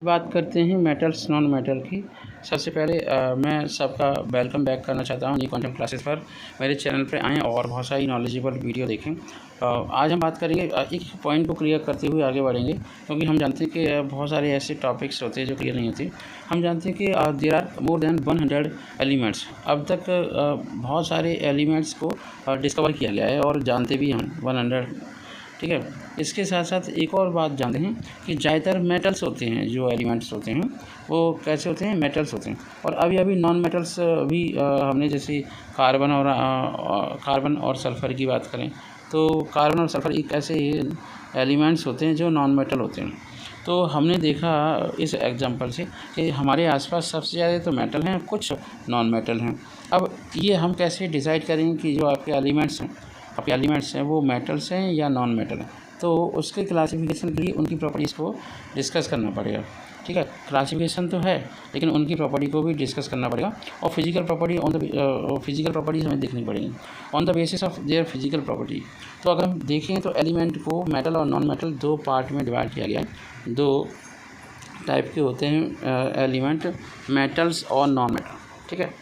बात करते हैं मेटल्स नॉन मेटल की। सबसे पहले मैं सबका वेलकम बैक करना चाहता हूँ न्यू कंटेंट क्लासेस पर। मेरे चैनल पे आएँ और बहुत सारी नॉलेजेबल वीडियो देखें। आज हम बात करेंगे एक पॉइंट को क्लियर करते हुए आगे बढ़ेंगे, क्योंकि हम जानते हैं कि बहुत सारे ऐसे टॉपिक्स होते हैं जो क्लियर नहीं होते। हम जानते हैं कि there are more than 100 elements. अब तक बहुत सारे एलिमेंट्स को डिस्कवर किया गया है और जानते भी हम 100। ठीक है, इसके साथ साथ एक और बात जानते हैं कि ज़्यादातर मेटल्स होते हैं, जो एलिमेंट्स होते हैं वो कैसे होते हैं, मेटल्स होते हैं। और अभी नॉन मेटल्स भी हमने जैसे कार्बन और सल्फ़र की बात करें तो कार्बन और सल्फ़र एक ऐसे एलिमेंट्स होते हैं जो नॉन मेटल होते हैं। तो हमने देखा इस एग्जांपल से कि हमारे आसपास सबसे ज़्यादा तो मेटल हैं, कुछ नॉन मेटल हैं। अब ये हम कैसे डिसाइड करेंगे कि जो आपके एलिमेंट्स हैं वो मेटल्स हैं या नॉन मेटल हैं? तो उसके क्लासिफिकेशन के लिए उनकी प्रॉपर्टीज़ को डिस्कस करना पड़ेगा। ठीक है, क्लासिफिकेशन तो है लेकिन उनकी प्रॉपर्टी को भी डिस्कस करना पड़ेगा और फिजिकल प्रॉपर्टीज़ हमें देखनी पड़ेगी on the basis of their physical property. तो अगर हम देखें तो एलिमेंट को मेटल और नॉन मेटल दो पार्ट में डिवाइड किया गया है। दो टाइप के होते हैं एलिमेंट, मेटल्स और नॉन मेटल। ठीक है,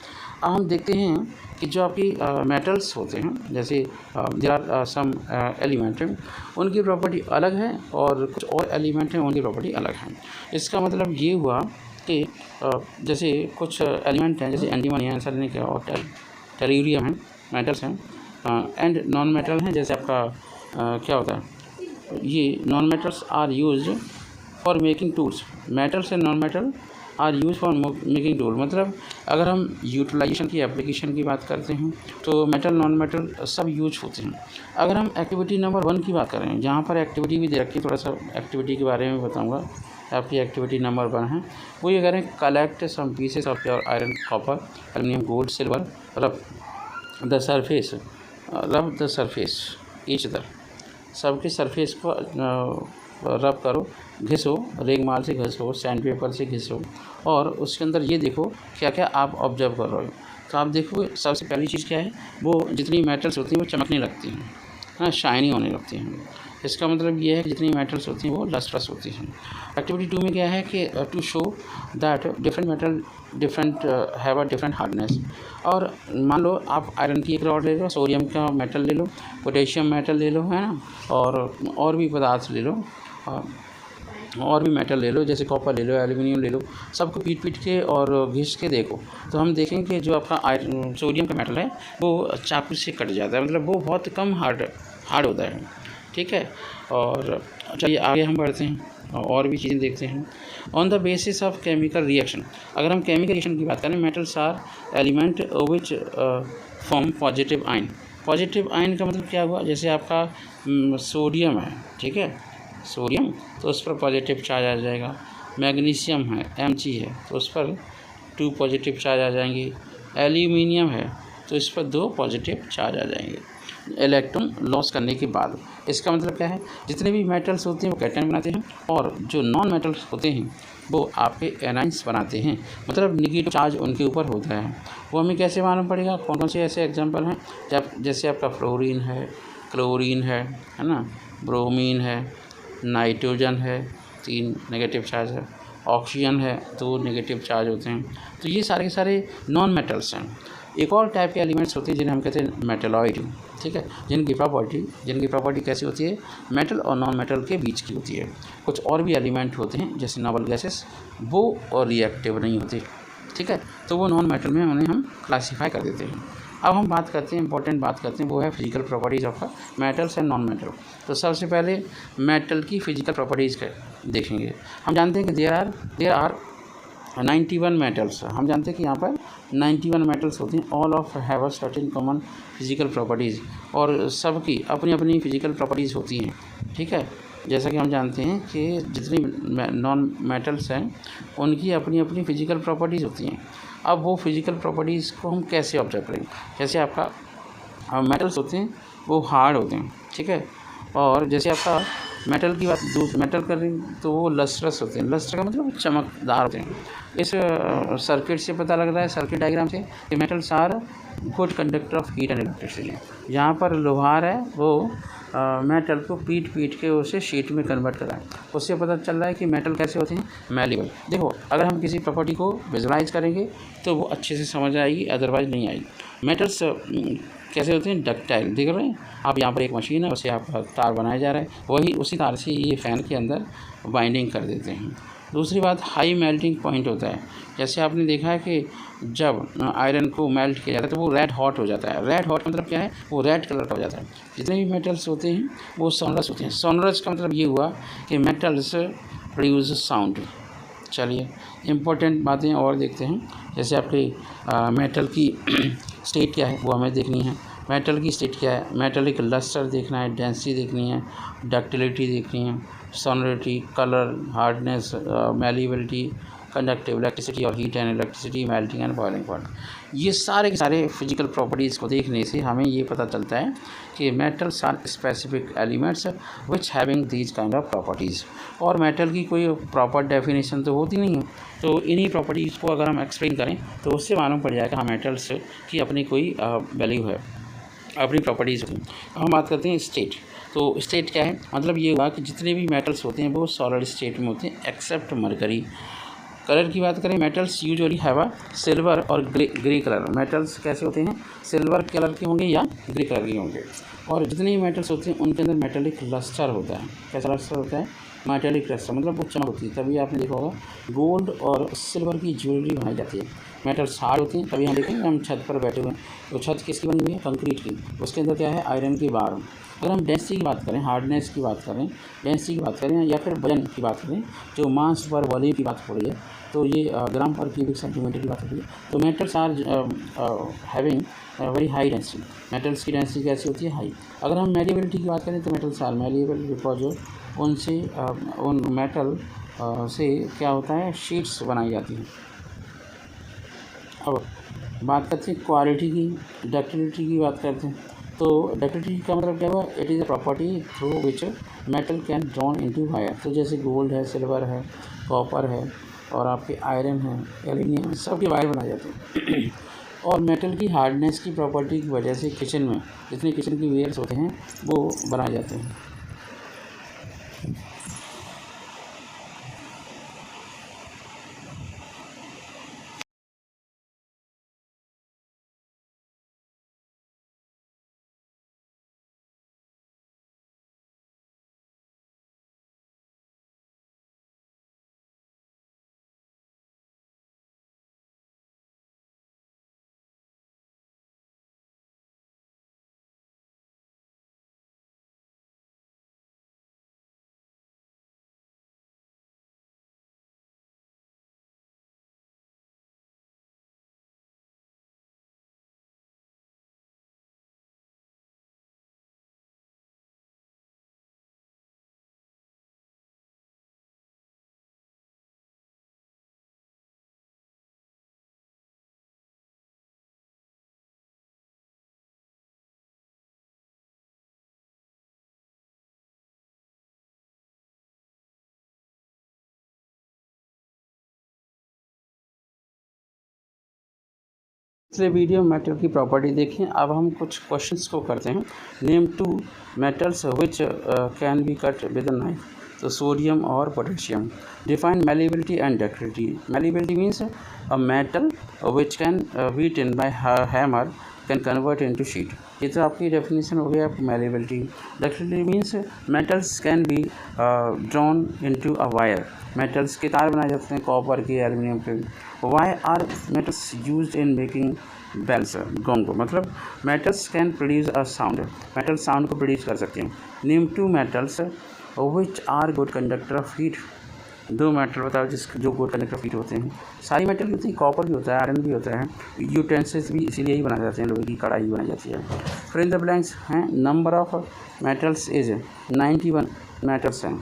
अब हम देखते हैं कि जो आपकी मेटल्स होते हैं, जैसे देयर आर सम एलिमेंट, उनकी प्रॉपर्टी अलग है और कुछ और एलिमेंट हैं उनकी प्रॉपर्टी अलग है। इसका मतलब ये हुआ कि जैसे कुछ एलिमेंट हैं जैसे एंटीमनी है, सेलेनिक है और टेल्यूरियम है, मेटल्स हैं। एंड नॉन मेटल हैं जैसे आपका क्या होता है, ये non metals are used for making tools. Metals and non metal are use for making tool. मतलब अगर हम यूटिलाइजेशन की एप्लीकेशन की बात करते हैं तो मेटल नॉन मेटल सब यूज होते हैं। अगर हम एक्टिविटी नंबर 1 की बात करें, जहाँ पर एक्टिविटी भी दे रखी है, थोड़ा सा एक्टिविटी के बारे में बताऊंगा। आपकी एक्टिविटी नंबर 1 है, वो ये करें collect some pieces of pure iron, copper, aluminium, gold, silver, rub the surface each other. सबके सरफेस को रब करो, घिसो, रेगमाल से घिसो, सैंड पेपर से घिसो और उसके अंदर ये देखो क्या क्या आप ऑब्जर्व कर रहे हो। तो आप देखो सबसे पहली चीज़ क्या है, वो जितनी मेटल्स होती हैं वो चमकने लगती हैं, हाँ, शाइनी होने लगती हैं। इसका मतलब ये है कि जितनी मेटल्स होती हैं वो लस्ट्रस होती हैं। एक्टिविटी 2 में क्या है कि to show that different metal have a different hardness. और मान लो आप आयरन की एक रॉड ले लो, सोडियम का मेटल ले लो, पोटेशियम मेटल ले लो, है ना, और भी पदार्थ ले लो, और भी मेटल ले लो, जैसे कॉपर ले लो, एल्यूमिनियम ले लो। सबको पीट के और घिस के देखो तो हम देखेंगे कि जो आपका सोडियम का मेटल है वो चाकू से कट जाता है, मतलब वो बहुत कम हार्ड होता है। ठीक है, और चलिए आगे हम बढ़ते हैं और भी चीज़ें देखते हैं। On the basis of chemical reaction, अगर हम केमिकल रिएक्शन की बात करें, metals are element which form positive ion. Positive ion का मतलब क्या हुआ, जैसे आपका सोडियम है, ठीक है, सोडियम तो उस पर पॉजिटिव चार्ज आ जाएगा। मैग्नीशियम है, Mg है, तो उस पर 2 पॉजिटिव चार्ज आ जाएंगे। एल्यूमिनियम है तो इस पर 2 पॉजिटिव चार्ज आ जाएंगे इलेक्ट्रॉन लॉस करने के बाद। इसका मतलब क्या है, जितने भी मेटल्स होते हैं वो कैटायन बनाते हैं और जो नॉन मेटल्स होते हैं वो आपके एनाइंस बनाते हैं, मतलब निगेटिव चार्ज उनके ऊपर होता है। वो हमें कैसे मालूम पड़ेगा, कौन कौन से ऐसे एग्जाम्पल हैं, जैसे आपका फ्लोरीन है, क्लोरीन है ना, ब्रोमीन है, नाइट्रोजन है, 3 नेगेटिव चार्ज है, ऑक्सीजन है, 2 नेगेटिव चार्ज होते हैं। तो ये सारे के सारे नॉन मेटल्स हैं। एक और टाइप के एलिमेंट्स होते हैं जिन्हें हम कहते हैं मेटलॉइड। ठीक है, जिनकी प्रॉपर्टी कैसी होती है, मेटल और नॉन मेटल के बीच की होती है। कुछ और भी एलिमेंट होते हैं जैसे नोबल गैसेस, वो और रिएक्टिव नहीं होते। ठीक है, तो वो नॉन मेटल में उन्हें हम क्लासीफाई कर देते हैं। अब हम बात करते हैं, इंपॉर्टेंट बात करते हैं, वो है physical properties of metals and non metal. तो सबसे पहले मेटल की फिजिकल प्रॉपर्टीज़ देखेंगे। हम जानते हैं कि देयर आर 91 मेटल्स। हम जानते हैं कि यहाँ पर 91 मेटल्स होती हैं। All of have a certain common physical properties, और सबकी अपनी अपनी फिजिकल प्रॉपर्टीज़ होती हैं। ठीक है, जैसा कि हम जानते हैं कि जितनी नॉन मेटल्स हैं उनकी अपनी अपनी फिजिकल प्रॉपर्टीज़ होती हैं। अब वो फिजिकल प्रॉपर्टीज़ को हम कैसे ऑब्जर्व करेंगे, जैसे आपका मेटल्स होते हैं वो हार्ड होते हैं, ठीक है, और जैसे आपका मेटल की बात मेटल करें तो वो लस्ट्रस होते हैं। लस्टर का मतलब चमकदार होते हैं। इस सर्किट से पता लग रहा है, सर्किट डायग्राम से, कि metals are good conductor of heat and electricity. यहाँ पर लोहार है वो मेटल को पीट के उसे शीट में कन्वर्ट करा है। उससे पता चल रहा है कि मेटल कैसे होते हैं, मैलेबल। देखो अगर हम किसी प्रॉपर्टी को विजुलाइज करेंगे तो वो अच्छे से समझ आएगी, अदरवाइज नहीं आएगी। मेटल्स कैसे होते हैं, डक्टाइल। देख रहे हैं आप, यहाँ पर एक मशीन है, उसे आप तार बनाया जा रहा है, वही उसी तार से ये फ़ैन के अंदर बाइंडिंग कर देते हैं। दूसरी बात, हाई मेल्टिंग पॉइंट होता है। जैसे आपने देखा है कि जब आयरन को मेल्ट किया जाता है तो वो रेड हॉट हो जाता है। रेड हॉट मतलब क्या है, वो रेड कलर का हो जाता है। जितने भी मेटल्स होते हैं वो सोनरस होते हैं। सोनरस का मतलब ये हुआ कि मेटल्स प्रोड्यूस साउंड। चलिए इम्पोर्टेंट बातें और देखते हैं। जैसे आपकी मेटल की स्टेट क्या है वो हमें देखनी है। मेटल की स्टेट क्या है, मेटलिक लस्टर देखना है, डेंसिटी देखनी है, डक्टिलिटी देखनी है, सोनरिटी, colour, hardness, malleability, conductive, electricity और heat and electricity, melting and boiling point. ये सारे के सारे फिजिकल प्रॉपर्टीज़ को देखने से हमें ये पता चलता है कि metals are specific elements which having these kind of properties. और मेटल की कोई प्रॉपर डेफिनेशन तो होती नहीं है, तो इन्हीं प्रॉपर्टीज़ को अगर हम एक्सप्लेन करें तो उससे मालूम पड़ जाएगा हाँ मेटल्स की अपनी कोई वैल्यू है, अपनी प्रॉपर्टीज़ होती हैं। हम बात करते हैं स्टेट। तो स्टेट क्या है, मतलब ये हुआ कि जितने भी मेटल्स होते हैं वो सॉलिड स्टेट में होते हैं एक्सेप्ट मरकरी। कलर की बात करें, metals usually have a silver और ग्रे कलर। मेटल्स कैसे होते हैं, सिल्वर कलर के होंगे या ग्रे कलर के होंगे। और जितने भी मेटल्स होते हैं उनके अंदर मेटेलिक लस्टर होता है। कैसा लस्टर होता है, मेटेलिक लस्टर मतलब वो चमक होती है। तभी आपने देखा होगा गोल्ड और सिल्वर की ज्वेलरी बनाई जाती है। मेटल्स हार्ड होते हैं, तभी हम देखेंगे हम छत पर बैठे हुए हैं तो छत किसकी बनी हुई है, कंक्रीट की। उसके अंदर क्या है, आयरन की बार। अगर हम डेंसिटी की बात करें, हार्डनेस की बात करें, डेंसिटी की बात करें या फिर वजन की बात करें, जो मास पर वॉल्यूम की बात हो रही है, तो ये ग्राम पर क्यूबिक सेंटीमीटर की बात हो रही है। तो metals are having very high density. Metals की डेंसिटी कैसी होती है, हाई। अगर हम मैलिएबिलिटी की बात करें तो मेटल्स आर मैलिएबल बिकॉज उनसे उन मेटल से क्या होता है, शीट्स बनाई जाती हैं। अब बात करते हैं क्वालिटी की, डक्टिलिटी की बात करते हैं। तो डक्टिलिटी का मतलब क्या हुआ, it is a property through which metal can drawn into wire. तो जैसे गोल्ड है, सिल्वर है, कॉपर है और आपके आयरन है, एल्यूमिनियम, सबके वायर बनाए जाते हैं। और मेटल की हार्डनेस की प्रॉपर्टी की वजह से किचन में जितने किचन की वेयर्स होते हैं वो बनाए जाते हैं। पिछले वीडियो में मेटल की प्रॉपर्टी देखें। अब हम कुछ क्वेश्चंस को करते हैं। Name to metals which can be cut with a knife. तो सोडियम और potassium. Define malleability and ductility. Malleability means a metal which can beaten by hammer can convert into sheet. ये तो आपकी डेफिनेशन हो गया malleability. Ductility means metals can be drawn into a wire. Metals के तार बनाए जाते हैं, कॉपर के, एल्यूमिनियम के। Why are metals used in making bells, gongs. मतलब metals can produce a sound. Metal sound को प्रोड्यूस कर सकते हैं। Name to metals which are good conductor of heat. दो मेटल बताओ जो गुड कंडक्टर ऑफ हीट होते हैं। सारी मेटल होती है, कॉपर भी होता है, आयरन भी होता है, यूटेंसिल्स भी इसीलिए ही बनाए जाते हैं, लोहे की कढ़ाई बनाई जाती है। फिर इन द ब्लैंक्स हैं, number of metals is 91 metals हैं।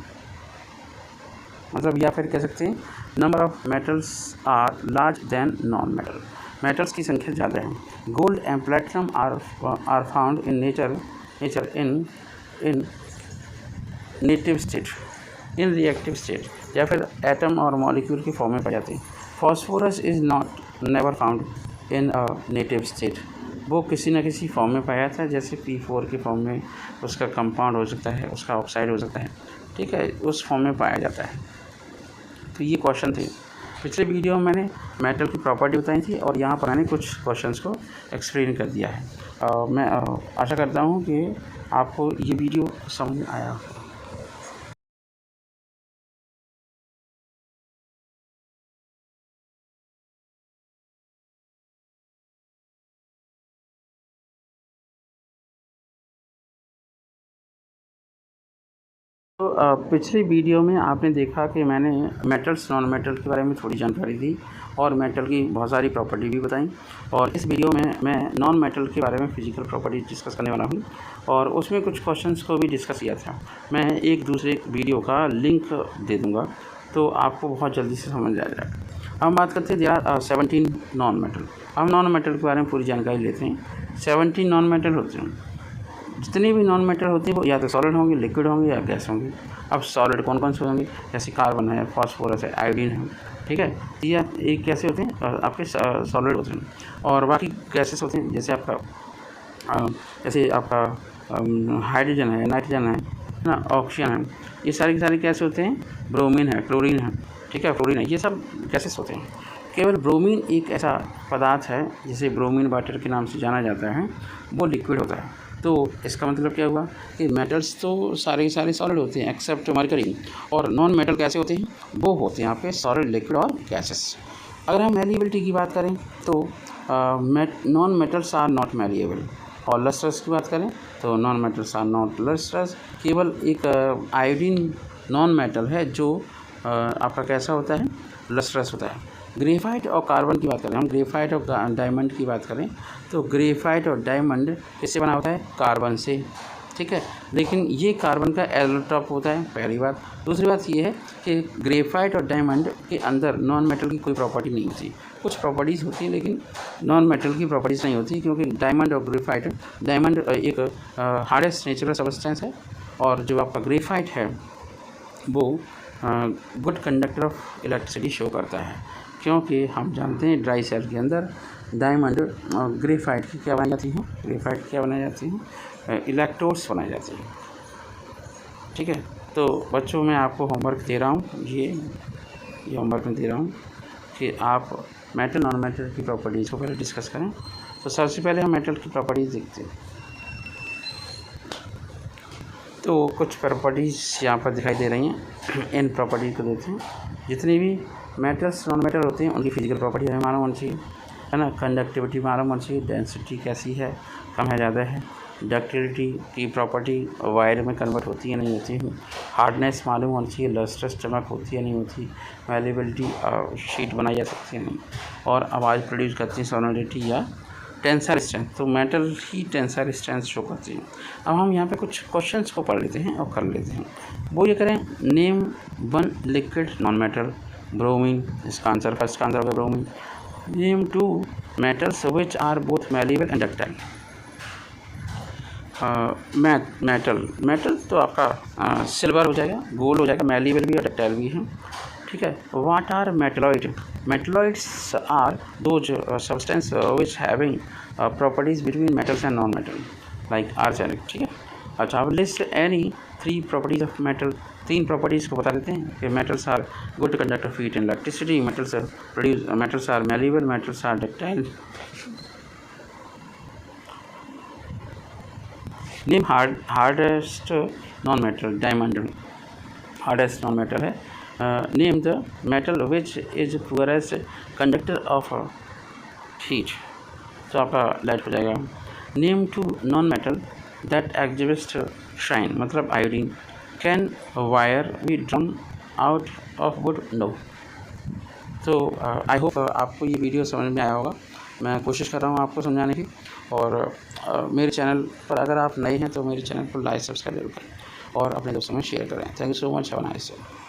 मतलब या फिर कह सकते हैं number of metals are large than non metal. Metals की संख्या ज़्यादा है। Gold and platinum are found in nature in native state, in reactive state, या फिर एटम और मॉलिक्यूल की फॉर्म में पाए जाते हैं। Phosphorus is not never found in a native state. वो किसी न किसी फॉर्म में पाया था, जैसे P4 के फॉर्म में उसका कंपाउंड हो सकता है, उसका ऑक्साइड हो सकता है, ठीक है, उस फॉर्म में पाया जाता है। तो ये क्वेश्चन थे। पिछले वीडियो में मैंने मेटल की प्रॉपर्टी बताई थी और यहाँ पर मैंने कुछ क्वेश्चंस को एक्सप्लेन कर दिया है। मैं आशा करता हूँ कि आपको ये वीडियो समझ में आया हो। तो पिछली वीडियो में आपने देखा कि मैंने मेटल्स नॉन मेटल के बारे में थोड़ी जानकारी दी और मेटल की बहुत सारी प्रॉपर्टी भी बताई, और इस वीडियो में मैं नॉन मेटल के बारे में फ़िज़िकल प्रॉपर्टी डिस्कस करने वाला हूँ और उसमें कुछ क्वेश्चंस को भी डिस्कस किया था। मैं एक दूसरे वीडियो का लिंक दे दूँगा तो आपको बहुत जल्दी से समझ आ जाएगा। हम बात करते हैं देयर आर 17 नॉन मेटल। हम नॉन मेटल के बारे में पूरी जानकारी लेते हैं। 17 नॉन मेटल होते हैं। जितने भी नॉन मेटल होते हैं वो या तो सॉलिड होंगे, लिक्विड होंगे या गैस होंगे। अब सॉलिड कौन कौन से होंगे, जैसे कार्बन है, फास्फोरस है, आयोडीन है, ठीक है, ये एक कैसे होते हैं, आपके सॉलिड होते हैं। और बाकी गैसेस होते हैं, जैसे आपका हाइड्रोजन है, नाइट्रोजन है ना, ऑक्सीजन है, ये सारे के सारे कैसे होते हैं, ब्रोमीन है, क्लोरीन है, ठीक है, फ्लोरीन है, ये सब गैसेस होते हैं। केवल ब्रोमीन एक ऐसा पदार्थ है जिसे ब्रोमीन वाटर के नाम से जाना जाता है, वो लिक्विड होता है। तो इसका मतलब क्या हुआ कि मेटल्स तो सारे सॉलिड होते हैं एक्सेप्ट मरकरी, और नॉन मेटल कैसे होते हैं, वो होते हैं यहाँ पे सॉलिड, लिक्विड और गैसेस। अगर हम मेलिएबिलिटी की बात करें तो non metals are not malleable, और लस्ट्रस की बात करें तो non metals are not lustrous. केवल एक आयोडीन नॉन मेटल है जो आपका कैसा होता है, लस्ट्रस होता है। ग्रेफाइट और कार्बन की बात करें, हम ग्रेफाइट और डायमंड की बात करें तो ग्रेफाइट और डायमंड किससे बना होता है, कार्बन से, ठीक है, लेकिन ये कार्बन का एलोट्रॉप होता है, पहली बात। दूसरी बात ये है कि ग्रेफाइट और डायमंड के अंदर नॉन मेटल की कोई प्रॉपर्टी नहीं होती। कुछ प्रॉपर्टीज़ होती हैं लेकिन नॉन मेटल की प्रॉपर्टीज़ नहीं होती, क्योंकि डायमंड और ग्रेफाइट, डायमंड एक हार्डेस्ट नेचुरल सब्सटेंस है, और जो आपका ग्रेफाइट है वो good conductor of electricity show करता है, क्योंकि हम जानते हैं ड्राई सेल के अंदर डायमंड और ग्रेफाइट की क्या बनाई जाती हैं, ग्रेफाइट क्या बनाई जाती हैं, इलेक्ट्रोड्स बनाई जाती हैं, ठीक है। तो बच्चों मैं आपको होमवर्क दे रहा हूँ, ये होमवर्क में दे रहा हूँ कि आप मेटल नॉन मेटल की प्रॉपर्टीज़ को पहले डिस्कस करें। तो सबसे पहले हम मेटल की प्रॉपर्टीज़ देखते हैं। तो कुछ प्रॉपर्टीज़ यहाँ पर दिखाई दे रही हैं, इन प्रॉपर्टीज़ को देखते हैं। जितनी भी मेटल्स नॉन मेटल होते हैं उनकी फिजिकल प्रॉपर्टी हमें मालूम होनी चाहिए, है ना। कंडक्टिविटी मालूम होनी चाहिए, डेंसिटी कैसी है, कम है, ज़्यादा है, डक्टिलिटी की प्रॉपर्टी वायर में कन्वर्ट होती है नहीं होती है, हार्डनेस मालूम होनी चाहिए, लस्ट्रस चमक होती है नहीं होती, मैलेबिलिटी शीट बनाई जा सकती है नहीं, और आवाज़ प्रोड्यूस करती है, सोनोरिटी या टेंसर स्ट्रेंथ। तो मेटल ही टेंसर स्ट्रेंथ शो करती हैं। अब हम यहाँ पे कुछ क्वेश्चंस को पढ़ लेते हैं और कर लेते हैं। वो ये करें, name one liquid non metal, bromine, इसका आंसर, फर्स्ट का आंसर होगा bromine. Name to metals which are both malleable and ductile. Metal तो आपका सिल्वर हो जाएगा, गोल्ड हो जाएगा, मैलिएबल भी और डक्टाइल भी है, ठीक है। What are metalloid? Metalloids are those substance which having properties between metals and non metal like arsenic, ठीक है। अच्छा, अब list any 3 properties of metal. 3 properties को बता देते हैं कि metals are good conductor of heat and electricity, metals are malleable, metals are ductile. Name hardest non metal, diamond hardest non metal है। Name the metal which is poorest conductor of heat, तो आपका light हो जाएगा। Name two non metal that exhibit shine, मतलब iodine. Can wire be drawn out of wood? No. तो I hope आपको ये video समझ में आया होगा। मैं कोशिश कर रहा हूँ आपको समझाने की, और मेरे चैनल पर अगर आप नए हैं तो मेरे चैनल को लाइक सब्सक्राइब जरूर करें और अपने दोस्तों में शेयर करें। Thank you so much, have a nice day.